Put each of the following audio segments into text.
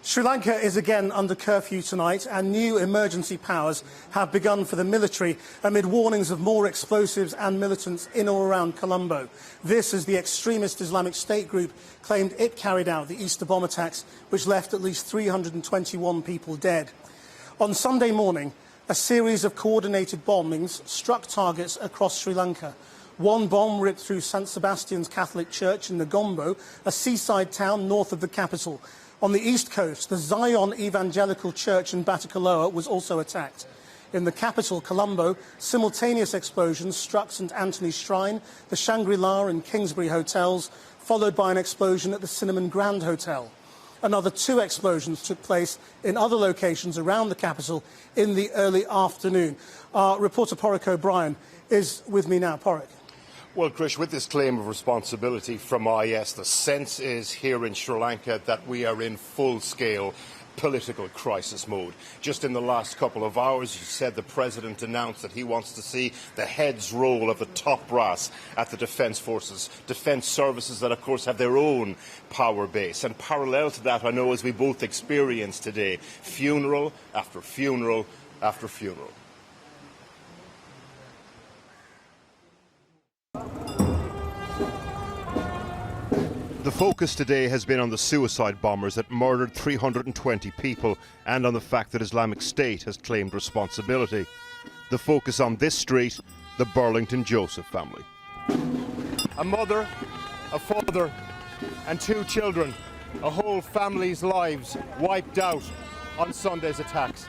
Sri Lanka is again under curfew tonight, and new emergency powers have begun for the military amid warnings of more explosives and militants in or around Colombo. This as the extremist Islamic State group claimed it carried out the Easter bomb attacks, which left at least 321 people dead. On Sunday morning, a series of coordinated bombings struck targets across Sri Lanka. One bomb ripped through St Sebastian's Catholic Church in Negombo, a seaside town north of the capital. On the east coast, the Zion Evangelical Church in Batticaloa was also attacked. In the capital, Colombo, simultaneous explosions struck St Anthony's Shrine, the Shangri-La and Kingsbury hotels, followed by an explosion at the Cinnamon Grand Hotel. Another 2 explosions took place in other locations around the capital in the early afternoon. Our reporter Porrick O'Brien is with me now. Porrick. Well, Krish, with this claim of responsibility from IS, the sense is here in Sri Lanka that we are in full-scale political crisis mode. Just in the last couple of hours, you said the president announced that he wants to see the heads roll of the top brass at the defence forces, defence services that, of course, have their own power base. And parallel to that, I know, as we both experienced today, funeral after funeral after funeral. The focus today has been on the suicide bombers that murdered 320 people and on the fact that Islamic State has claimed responsibility. The focus on this street, the Burlington Joseph family. A mother, a father and 2 children, a whole family's lives wiped out on Sunday's attacks.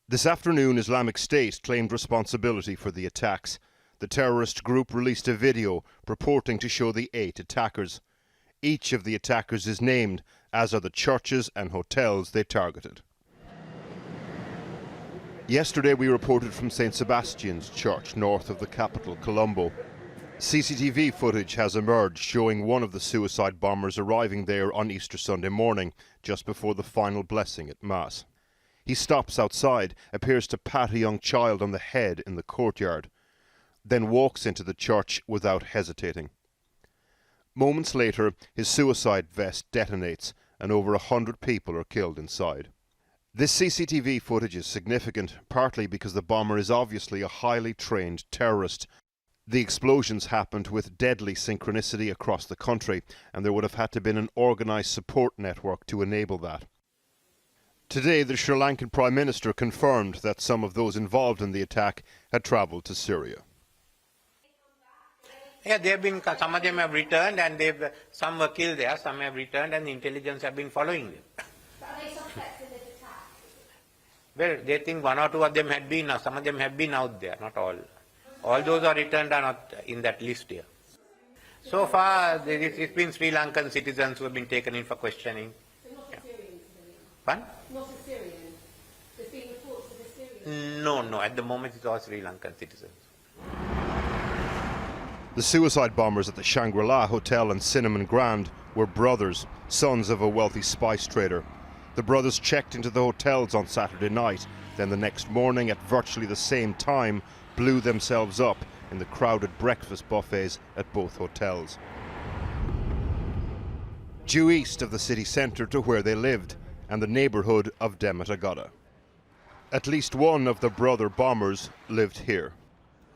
This afternoon, Islamic State claimed responsibility for the attacks. The terrorist group released a video purporting to show the 8 attackers. Each of the attackers is named, as are the churches and hotels they targeted. Yesterday we reported from St Sebastian's Church, north of the capital, Colombo. CCTV footage has emerged showing one of the suicide bombers arriving there on Easter Sunday morning, just before the final blessing at Mass. He stops outside, appears to pat a young child on the head in the courtyard, then walks into the church without hesitating. Moments later, his suicide vest detonates and over 100 people are killed inside. This CCTV footage is significant, partly because the bomber is obviously a highly trained terrorist. The explosions happened with deadly synchronicity across the country, and there would have had to have been an organised support network to enable that. Today, the Sri Lankan Prime Minister confirmed that some of those involved in the attack had travelled to Syria. Yeah, some of them have returned, and some were killed there, some have returned, and the intelligence have been following them. Are they suspects in this attack? Well, they think 1 or 2 of them had been, some of them have been out there, not all. All those are returned are not in that list here. So far, it's been Sri Lankan citizens who have been taken in for questioning. So not a Syrian civilian? Pardon? Not a Syrian? There's been reports of a Syrian? No, at the moment it's all Sri Lankan citizens. The suicide bombers at the Shangri-La Hotel and Cinnamon Grand were brothers, sons of a wealthy spice trader. The brothers checked into the hotels on Saturday night, then the next morning at virtually the same time blew themselves up in the crowded breakfast buffets at both hotels. Due east of the city centre to where they lived, and the neighbourhood of Dematagada. At least one of the brother bombers lived here.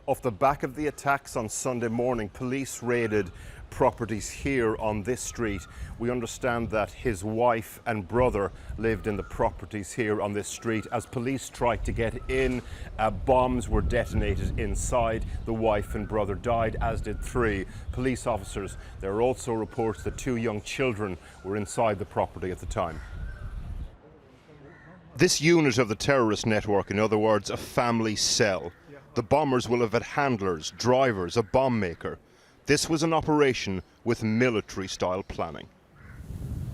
Off the back of the attacks on Sunday morning, police raided properties here on this street. We understand that his wife and brother lived in the properties here on this street. As police tried to get in, bombs were detonated inside. The wife and brother died, as did 3 police officers. There are also reports that 2 young children were inside the property at the time. This unit of the terrorist network, in other words, a family cell. The bombers will have had handlers, drivers, a bomb maker. This was an operation with military-style planning.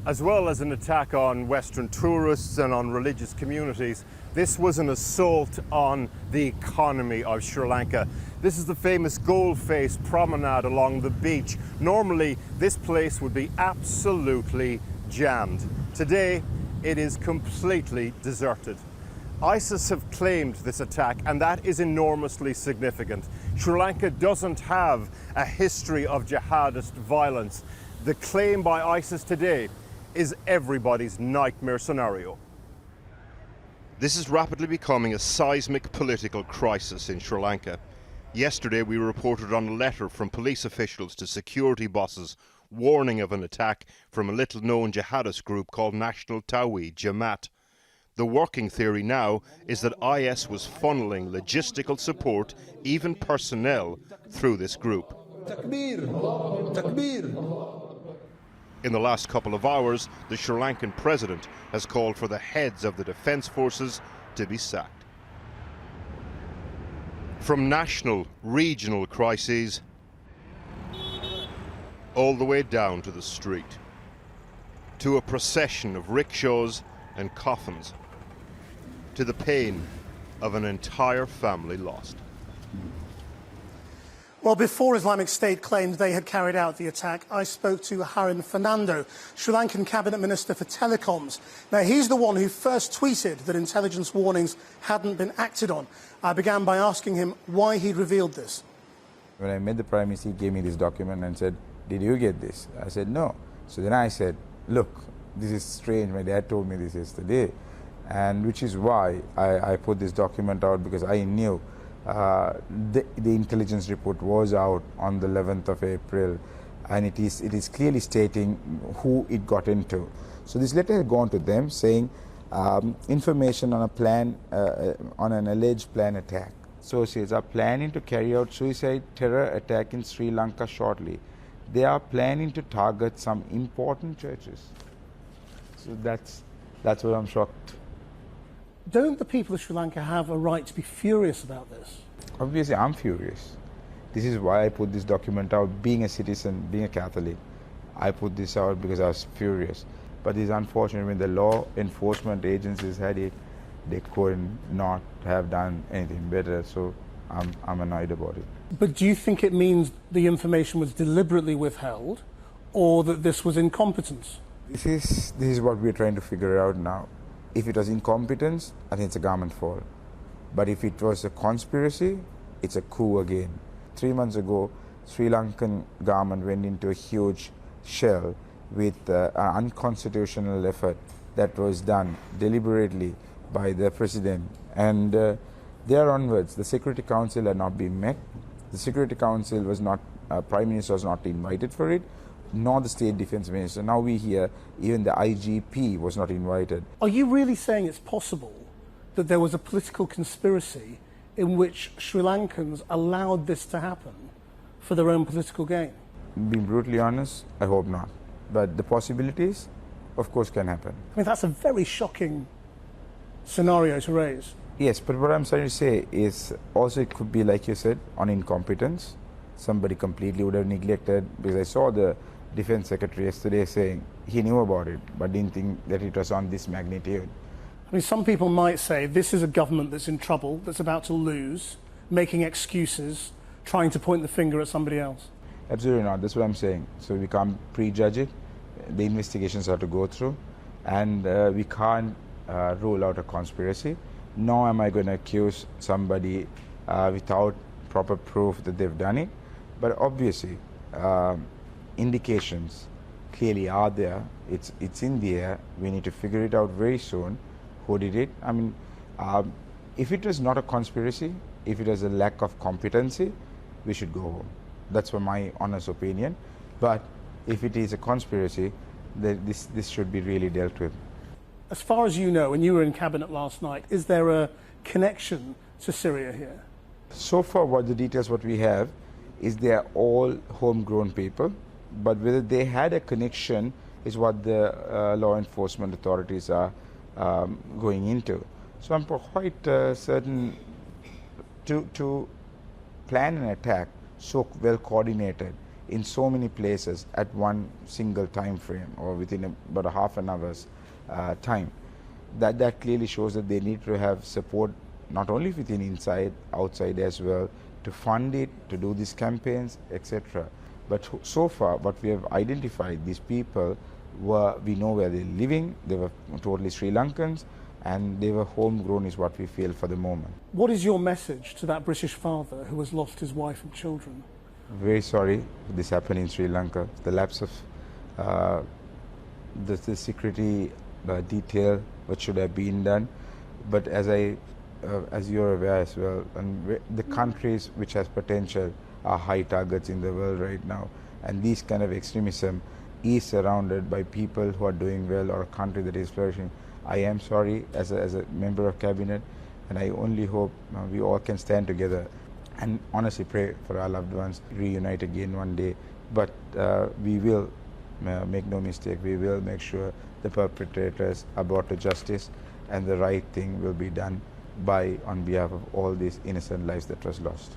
As well as an attack on Western tourists and on religious communities, this was an assault on the economy of Sri Lanka. This is the famous gold-faced promenade along the beach. Normally, this place would be absolutely jammed. Today, it is completely deserted. ISIS have claimed this attack, and that is enormously significant. Sri Lanka doesn't have a history of jihadist violence. The claim by ISIS today is everybody's nightmare scenario. This is rapidly becoming a seismic political crisis in Sri Lanka. Yesterday we reported on a letter from police officials to security bosses warning of an attack from a little-known jihadist group called National Tawhid Jamaat. The working theory now is that IS was funneling logistical support, even personnel, through this group. Takbir! Takbir! In the last couple of hours, the Sri Lankan president has called for the heads of the defence forces to be sacked. From national, regional crises, all the way down to the street, to a procession of rickshaws and coffins, to the pain of an entire family lost. Well, before Islamic State claimed they had carried out the attack, I spoke to Harin Fernando, Sri Lankan Cabinet Minister for Telecoms. Now, he's the one who first tweeted that intelligence warnings hadn't been acted on. I began by asking him why he'd revealed this. When I met the Prime Minister, he gave me this document and said, "Did you get this?" I said, "No." So then I said, "Look, this is strange. My dad told me this yesterday." And which is why I put this document out, because I knew the intelligence report was out on the 11th of April, and it is clearly stating who it got into. So this letter had gone to them saying information on a plan, on an alleged plan attack. Associates are planning to carry out suicide terror attack in Sri Lanka shortly. They are planning to target some important churches. So that's what I'm shocked. Don't the people of Sri Lanka have a right to be furious about this? Obviously, I'm furious. This is why I put this document out. Being a citizen, being a Catholic, I put this out because I was furious. But it's unfortunate when the law enforcement agencies had it, they could not have done anything better. So I'm annoyed about it. But do you think it means the information was deliberately withheld, or that this was incompetence? This is what we're trying to figure out now. If it was incompetence, I think it's a government fault. But if it was a conspiracy, it's a coup again. 3 months ago, Sri Lankan government went into a huge shell with an unconstitutional effort that was done deliberately by the president. And there onwards, the Security Council had not been met. The Security Council was not, Prime Minister was not invited for it, nor the State Defence Minister. Now we hear even the IGP was not invited. Are you really saying it's possible that there was a political conspiracy in which Sri Lankans allowed this to happen for their own political gain? Being brutally honest, I hope not. But the possibilities, of course, can happen. I mean, that's a very shocking scenario to raise. Yes, but what I'm trying to say is also it could be, like you said, on incompetence. Somebody completely would have neglected, because I saw the Defense Secretary yesterday saying he knew about it, but didn't think that it was on this magnitude. I mean, some people might say this is a government that's in trouble, that's about to lose, making excuses, trying to point the finger at somebody else. Absolutely not. That's what I'm saying. So we can't prejudge it. The investigations have to go through, and we can't rule out a conspiracy. Nor am I going to accuse somebody without proper proof that they've done it. But obviously, indications clearly are there. It's in the air. We need to figure it out very soon. Who did it? I mean, if it was not a conspiracy, if it was a lack of competency, we should go home. That's my honest opinion. But if it is a conspiracy, this should be really dealt with. As far as you know, and you were in Cabinet last night, is there a connection to Syria here? So far, what we have is they are all homegrown people, but whether they had a connection is what the law enforcement authorities are going into. So I'm quite certain to plan an attack so well coordinated in so many places at one single time frame, or within about a half an hour's time, that clearly shows that they need to have support not only within inside, outside as well, to fund it, to do these campaigns, etc. But so far, what we have identified, these people we know where they're living, they were totally Sri Lankans, and they were homegrown is what we feel for the moment. What is your message to that British father who has lost his wife and children? Very sorry this happened in Sri Lanka. The lapse of the security detail, what should have been done. But as you're aware as well, and the countries which has potential are high targets in the world right now, and these kind of extremism is surrounded by people who are doing well or a country that is flourishing. I am sorry as a member of cabinet, and I only hope we all can stand together and honestly pray for our loved ones, reunite again one day. But we will make no mistake, we will make sure the perpetrators are brought to justice and the right thing will be done on behalf of all these innocent lives that was lost.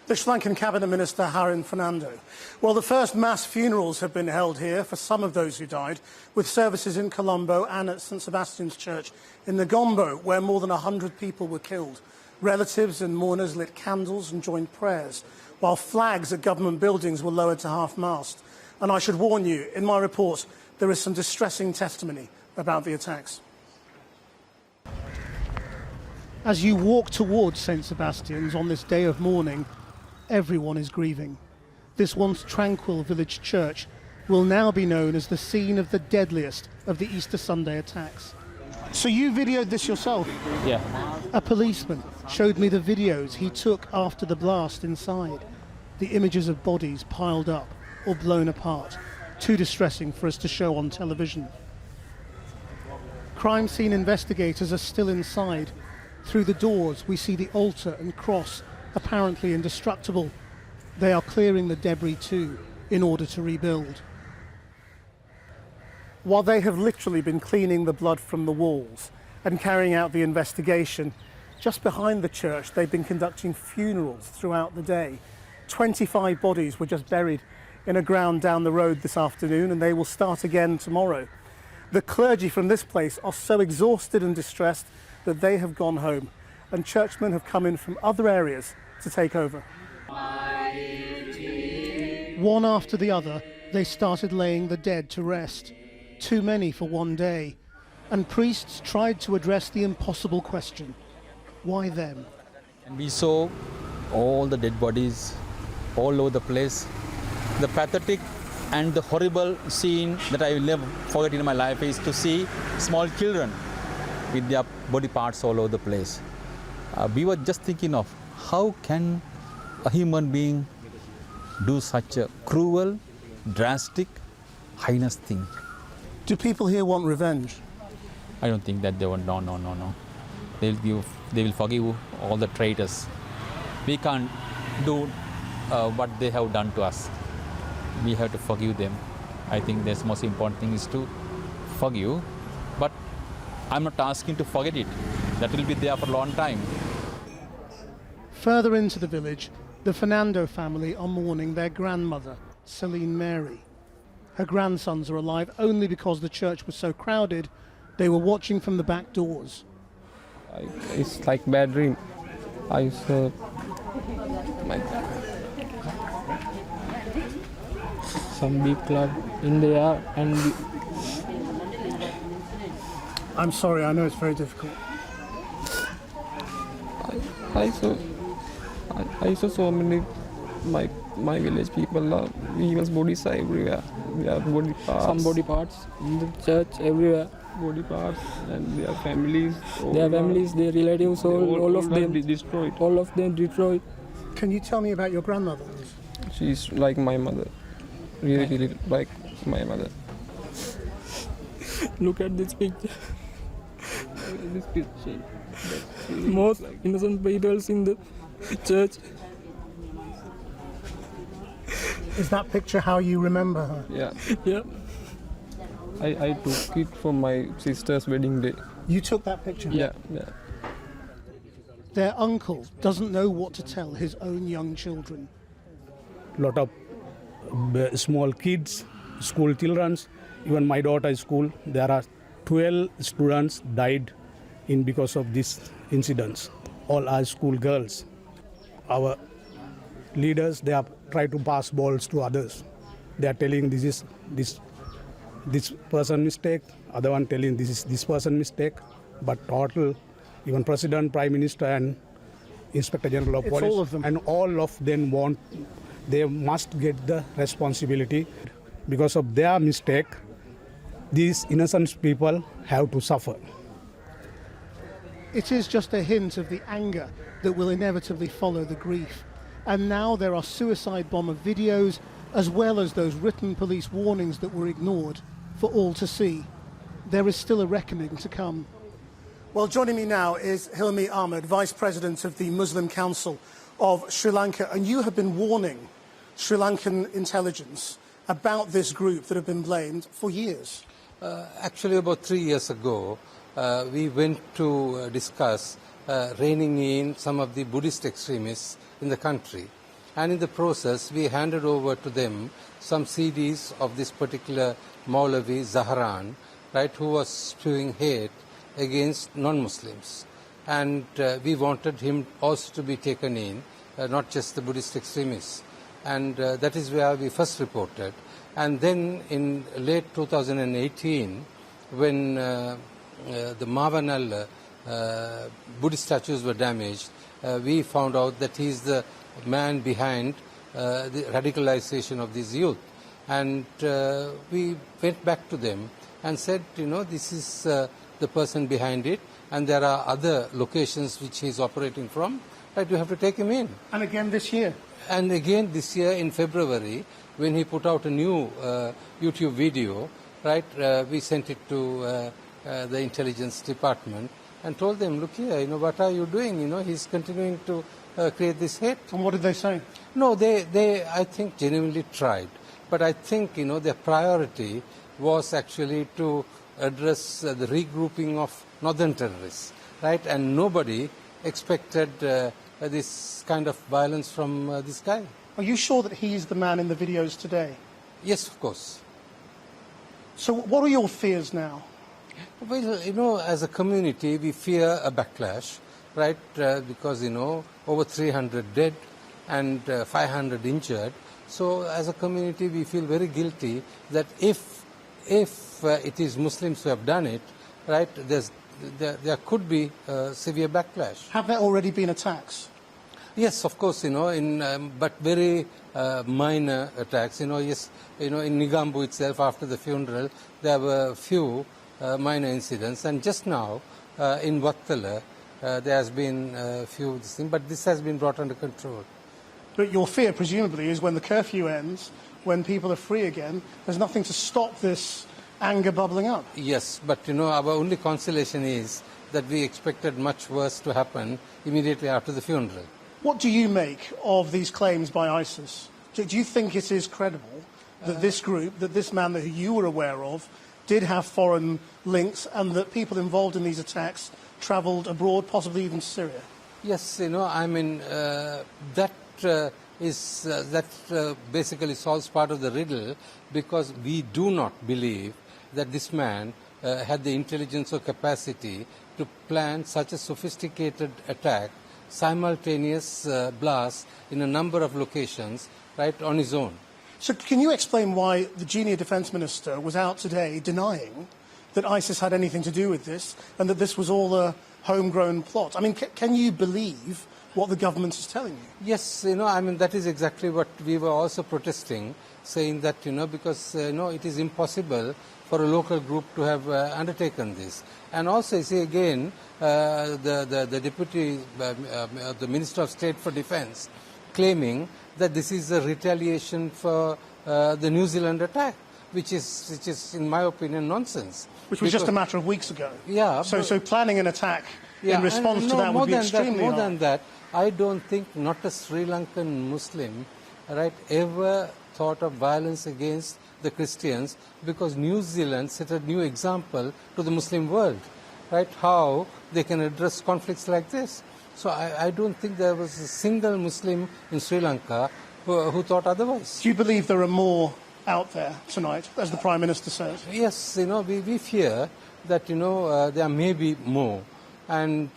The Sri Lankan Cabinet Minister Harin Fernando. Well, the first mass funerals have been held here for some of those who died, with services in Colombo and at St Sebastian's Church in Negombo, where more than 100 people were killed. Relatives and mourners lit candles and joined prayers, while flags at government buildings were lowered to half-mast. And I should warn you, in my report, there is some distressing testimony about the attacks. As you walk towards St Sebastian's on this day of mourning, everyone is grieving. This once tranquil village church will now be known as the scene of the deadliest of the Easter Sunday attacks. So you videoed this yourself? Yeah. A policeman showed me the videos he took after the blast inside. The images of bodies piled up or blown apart. Too distressing for us to show on television. Crime scene investigators are still inside. Through the doors we see the altar and cross, apparently indestructible. They are clearing the debris too, in order to rebuild. While they have literally been cleaning the blood from the walls and carrying out the investigation, just behind the church they've been conducting funerals throughout the day. 25 bodies were just buried in a ground down the road this afternoon, and they will start again tomorrow. The clergy from this place are so exhausted and distressed that they have gone home, and churchmen have come in from other areas to take over. One after the other, they started laying the dead to rest. Too many for one day. And priests tried to address the impossible question. Why them? And we saw all the dead bodies all over the place. The pathetic and the horrible scene that I will never forget in my life is to see small children with their body parts all over the place. We were just thinking of how can a human being do such a cruel, drastic, heinous thing. Do people here want revenge? I don't think that they want, no. They will forgive all the traitors. We can't do what they have done to us. We have to forgive them. I think the most important thing is to forgive, but I'm not asking to forget it. That will be there for a long time. Further into the village, the Fernando family are mourning their grandmother, Celine Mary. Her grandsons are alive only because the church was so crowded, they were watching from the back doors. It's like a bad dream. I saw some big club in there, and I'm sorry, I know it's very difficult. I saw so many my village people are people's bodies are everywhere. They are body parts. Some body parts in the church everywhere. Body parts and their families. Their families, their relatives, all of them destroyed. All of them destroyed. Can you tell me about your grandmother? She's like my mother. Really like my mother. Look at this picture. This picture. Most innocent people in the church. Is that picture how you remember her? Yeah. I took it for my sister's wedding day. You took that picture? Yeah. Their uncle doesn't know what to tell his own young children. Lot of small kids, school children, even my daughter's school, there are 12 students died because of these incidents. All are school girls. Our leaders, they are trying to pass balls to others. They are telling this person mistake, other one telling this is this person mistake, but total, even President, Prime Minister and Inspector General of Police, all of them. and all of them they must get the responsibility. because of their mistake, these innocent people have to suffer. It is just a hint of the anger that will inevitably follow the grief. And now there are suicide bomber videos, as well as those written police warnings that were ignored for all to see. There is still a reckoning to come. Well, joining me now is Hilmi Ahmed, Vice President of the Muslim Council of Sri Lanka, and you have been warning Sri Lankan intelligence about this group that have been blamed for years. Actually, about 3 years ago, we went to discuss reining in some of the Buddhist extremists in the country. And in the process, we handed over to them some CDs of this particular Maulavi Zaharan, right, who was spewing hate against non-Muslims. And we wanted him also to be taken in, not just the Buddhist extremists. And that is where we first reported. And then in late 2018, when the Mavanal Buddhist statues were damaged, we found out that he is the man behind the radicalization of these youth. And we went back to them and said, you know, this is the person behind it, and there are other locations which he is operating from, right? You have to take him in. And again this year? And again this year in February, when he put out a new YouTube video, right, we sent it to the intelligence department and told them, look here, you know, what are you doing? You know, he's continuing to create this hate. And what did they say? No, they I think, genuinely tried. But I think, you know, their priority was actually to address the regrouping of northern terrorists, right? And nobody expected this kind of violence from this guy. Are you sure that he is the man in the videos today? Yes, of course. So what are your fears now? Well, you know, as a community, we fear a backlash, right? Because, you know, over 300 dead and 500 injured. So as a community, we feel very guilty that if it is Muslims who have done it, right, there could be severe backlash. Have there already been attacks? Yes, of course, you know, but very minor attacks. You know, yes, you know, in Nigambu itself, after the funeral, there were few minor incidents, and just now in Vattala, there has been a few things, but this has been brought under control. But your fear, presumably, is when the curfew ends, when people are free again, there's nothing to stop this anger bubbling up. Yes, but you know, our only consolation is that we expected much worse to happen immediately after the funeral. What do you make of these claims by ISIS? Do you think it is credible that this group, that this man that you were aware of, did have foreign links, and that people involved in these attacks travelled abroad, possibly even to Syria? Yes, you know, I mean, that basically solves part of the riddle, because we do not believe that this man had the intelligence or capacity to plan such a sophisticated attack, simultaneous blast in a number of locations, right, on his own. So can you explain why the junior defence minister was out today denying that ISIS had anything to do with this and that this was all a homegrown plot? I mean, can you believe what the government is telling you? Yes, you know, I mean, that is exactly what we were also protesting, saying that, you know, because, you know, it is impossible for a local group to have undertaken this. And also, you see, again, the deputy, the Minister of State for Defence, claiming that this is a retaliation for the New Zealand attack, which is, in my opinion, nonsense. Which was just a matter of weeks ago. Yeah. So planning an attack in response to that would be extremely hard. More than that, I don't think not a Sri Lankan Muslim, right, ever thought of violence against the Christians, because New Zealand set a new example to the Muslim world, right, how they can address conflicts like this. So I don't think there was a single Muslim in Sri Lanka who thought otherwise. Do you believe there are more out there tonight, as the Prime Minister says? Yes, you know, we fear that, you know, there may be more. And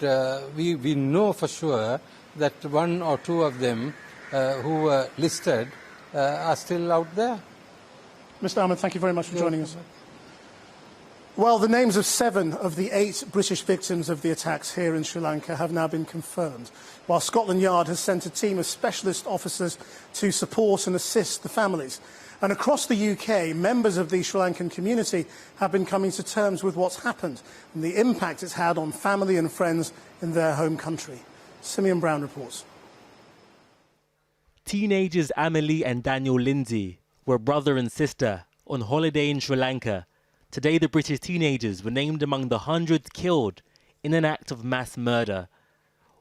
we know for sure that one or two of them who were listed are still out there. Mr. Ahmed, thank you very much for joining us. Well, the names of 7 of the 8 British victims of the attacks here in Sri Lanka have now been confirmed, while Scotland Yard has sent a team of specialist officers to support and assist the families. And across the UK, members of the Sri Lankan community have been coming to terms with what's happened and the impact it's had on family and friends in their home country. Simeon Brown reports. Teenagers Amelie and Daniel Lindsay were brother and sister on holiday in Sri Lanka. Today, the British teenagers were named among the hundreds killed in an act of mass murder.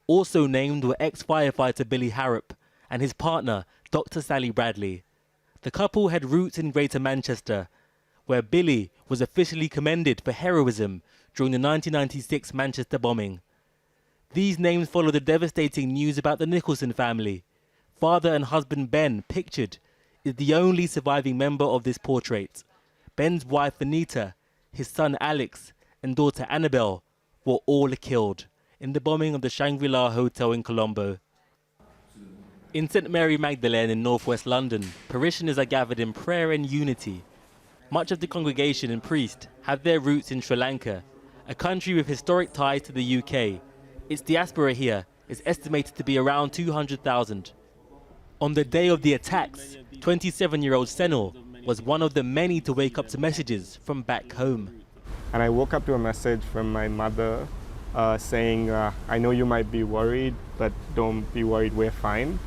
Also named were ex-firefighter Billy Harrop and his partner, Dr. Sally Bradley. The couple had roots in Greater Manchester, where Billy was officially commended for heroism during the 1996 Manchester bombing. These names follow the devastating news about the Nicholson family. Father and husband Ben, pictured, is the only surviving member of this portrait. Ben's wife Anita, his son Alex, and daughter Annabelle were all killed in the bombing of the Shangri-La Hotel in Colombo. In St Mary Magdalene in northwest London, parishioners are gathered in prayer and unity. Much of the congregation and priest have their roots in Sri Lanka, a country with historic ties to the UK. Its diaspora here is estimated to be around 200,000. On the day of the attacks, 27-year-old Senor was one of the many to wake up to messages from back home. And I woke up to a message from my mother saying, I know you might be worried, but don't be worried, we're fine.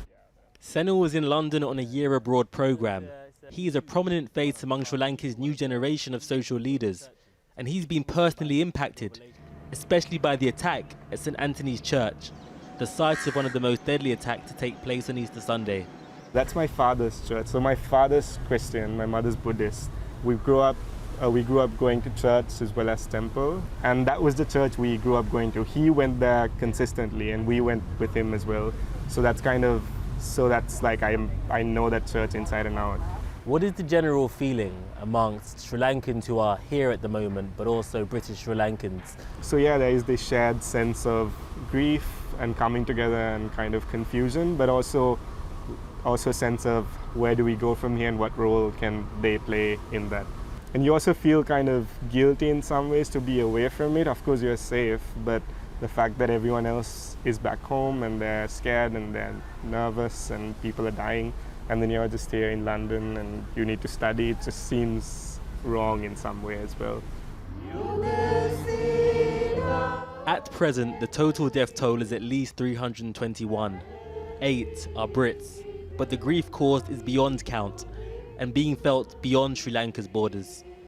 Senor was in London on a year abroad program. He is a prominent face among Sri Lanka's new generation of social leaders, and he's been personally impacted, especially by the attack at St Anthony's Church, the site of one of the most deadly attacks to take place on Easter Sunday. That's my father's church. So my father's Christian, my mother's Buddhist. We grew up going to church as well as temple, and that was the church we grew up going to. He went there consistently, and we went with him as well. So that's like I know that church inside and out. What is the general feeling amongst Sri Lankans who are here at the moment, but also British Sri Lankans? So yeah, there is this shared sense of grief and coming together and kind of confusion, but also a sense of where do we go from here and what role can they play in that. And you also feel kind of guilty in some ways to be away from it. Of course you're safe, but the fact that everyone else is back home and they're scared and they're nervous and people are dying, and then you're just here in London and you need to study, it just seems wrong in some way as well. At present, the total death toll is at least 321. 8 are Brits, but the grief caused is beyond count and being felt beyond Sri Lanka's borders.